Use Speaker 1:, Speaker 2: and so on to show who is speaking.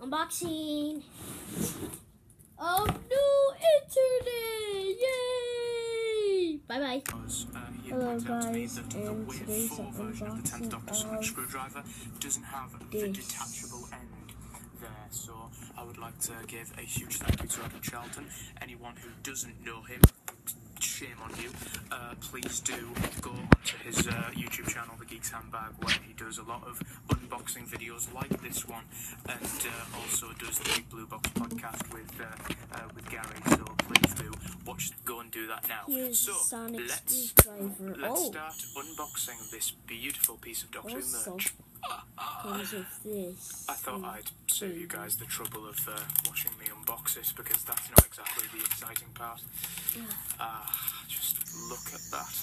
Speaker 1: Unboxing. Oh no, internet! Yay! Bye bye.
Speaker 2: Hello guys, and today's unboxing
Speaker 3: screwdriver doesn't have the detachable end there, so I would like to give a huge thank you to Adam Charlton. Anyone who doesn't know him, shame on you. Please do go onto his YouTube channel, The Geek's Handbag, where he does a lot of unboxing videos like this one, and also does the Big Blue Box podcast with Gary. So please do go and do that now.
Speaker 1: Here's
Speaker 3: so
Speaker 1: Sonic
Speaker 3: let's
Speaker 1: screwdriver.
Speaker 3: start unboxing this beautiful piece of Doctor Who merch.
Speaker 1: Comes with this.
Speaker 3: I thought I'd save you guys the trouble of watching me unbox it, because that's not exactly the exciting part. Just look at that.